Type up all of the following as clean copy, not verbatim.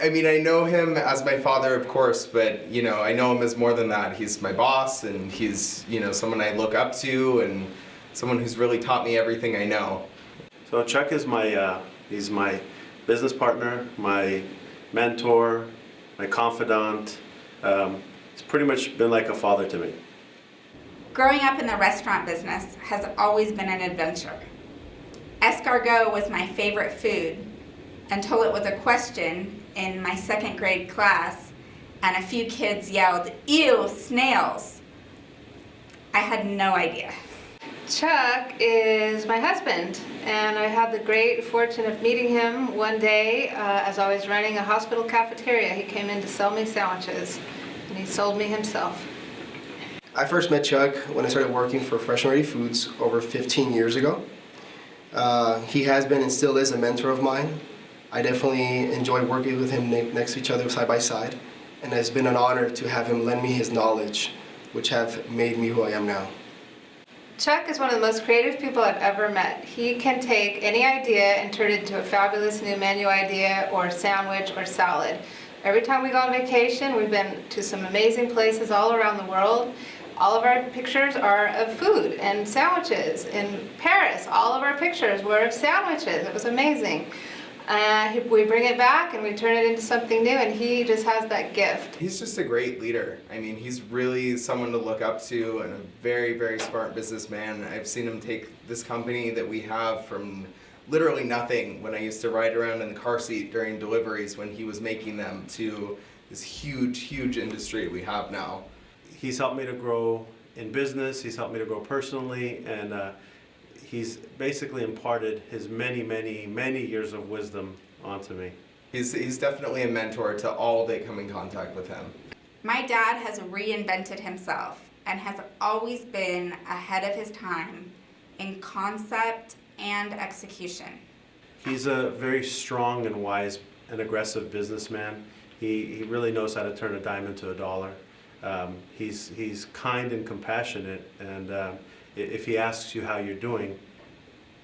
I mean, I know him as my father, of course, but, you know, I know him as more than that. He's my boss, and he's, you know, someone I look up to, and someone who's really taught me everything I know. So Chuck is he's my business partner, my mentor, my confidant. He's pretty much been like a father to me. Growing up in the restaurant business has always been an adventure. Escargot was my favorite food until it was a question in my second grade class and a few kids yelled, "Ew, snails." I had no idea. Chuck is my husband, and I had the great fortune of meeting him one day as I was running a hospital cafeteria. He came in to sell me sandwiches, and he sold me himself. I first met Chuck when I started working for Fresh and Ready Foods over 15 years ago. He has been and still is a mentor of mine. I definitely enjoy working with him next to each other side by side, and it's been an honor to have him lend me his knowledge, which have made me who I am now. Chuck is one of the most creative people I've ever met. He can take any idea and turn it into a fabulous new menu idea or sandwich or salad. Every time we go on vacation, we've been to some amazing places all around the world. All of our pictures are of food and sandwiches. In Paris, all of our pictures were of sandwiches. It was amazing. We bring it back and we turn it into something new, and he just has that gift. He's just a great leader. I mean, he's really someone to look up to and a very, very smart businessman. I've seen him take this company that we have from literally nothing when I used to ride around in the car seat during deliveries when he was making them to this huge, huge industry we have now. He's helped me to grow in business, he's helped me to grow personally, and he's basically imparted his many, many, many years of wisdom onto me. He's definitely a mentor to all that come in contact with him. My dad has reinvented himself and has always been ahead of his time in concept and execution. He's a very strong and wise and aggressive businessman. He really knows how to turn a dime into a dollar. He's kind and compassionate, and if he asks you how you're doing,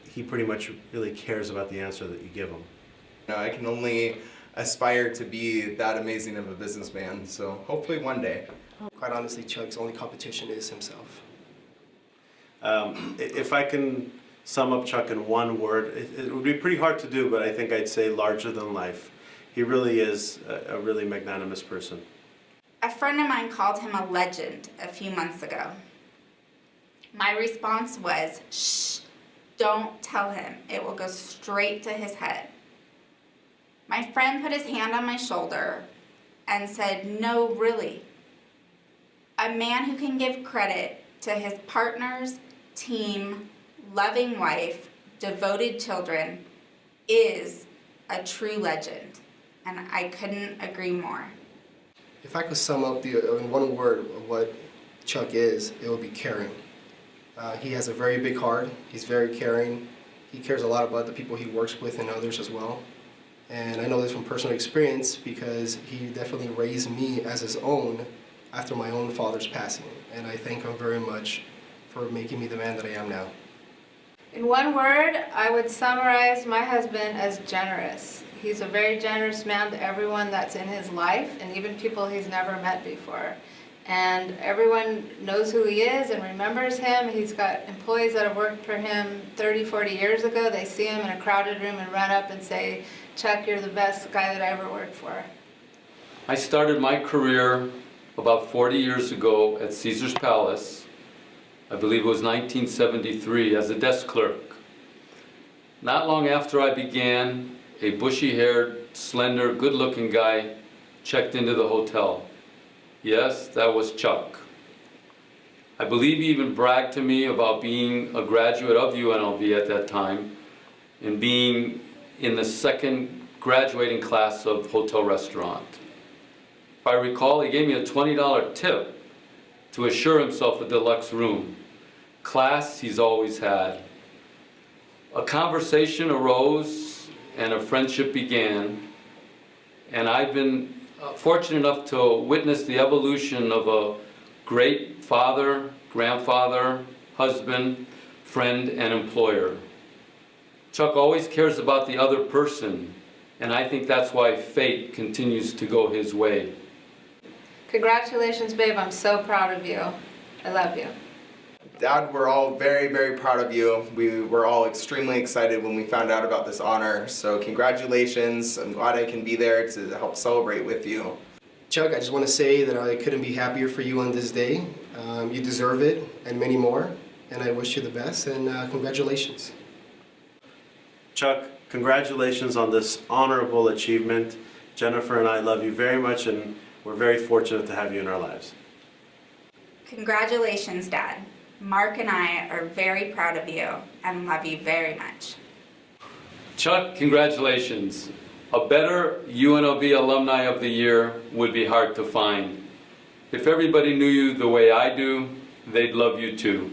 he pretty much really cares about the answer that you give him. You know, I can only aspire to be that amazing of a businessman, so hopefully one day. Quite honestly, Chuck's only competition is himself. If I can sum up Chuck in one word, it would be pretty hard to do, but I think I'd say larger than life. He really is a really magnanimous person. A friend of mine called him a legend a few months ago. My response was, "Shh, don't tell him. It will go straight to his head." My friend put his hand on my shoulder and said, "No, really. A man who can give credit to his partners, team, loving wife, devoted children is a true legend." And I couldn't agree more. If I could sum up in one word of what Chuck is, it would be caring. He has a very big heart. He's very caring. He cares a lot about the people he works with and others as well. And I know this from personal experience because he definitely raised me as his own after my own father's passing. And I thank him very much for making me the man that I am now. In one word, I would summarize my husband as generous. He's a very generous man to everyone that's in his life, and even people he's never met before. And everyone knows who he is and remembers him. He's got employees that have worked for him 30, 40 years ago. They see him in a crowded room and run up and say, "Chuck, you're the best guy that I ever worked for." I started my career about 40 years ago at Caesar's Palace. I believe it was 1973 as a desk clerk. Not long after I began, a bushy-haired, slender, good-looking guy checked into the hotel. Yes, that was Chuck. I believe he even bragged to me about being a graduate of UNLV at that time and being in the second graduating class of hotel restaurant. If I recall, he gave me a $20 tip to assure himself a deluxe room. Class he's always had. A conversation arose and a friendship began, and I've been fortunate enough to witness the evolution of a great father, grandfather, husband, friend, and employer. Chuck always cares about the other person And I think that's why fate continues to go his way. Congratulations, babe. I'm so proud of you. I love you. Dad, we're all very, very proud of you. We were all extremely excited when we found out about this honor. So congratulations. I'm glad I can be there to help celebrate with you. Chuck, I just want to say that I couldn't be happier for you on this day. You deserve it and many more. And I wish you the best and congratulations. Chuck, congratulations on this honorable achievement. Jennifer and I love you very much, and we're very fortunate to have you in our lives. Congratulations, Dad. Mark and I are very proud of you and love you very much. Chuck, congratulations. A better UNLV Alumni of the Year would be hard to find. If everybody knew you the way I do, they'd love you too.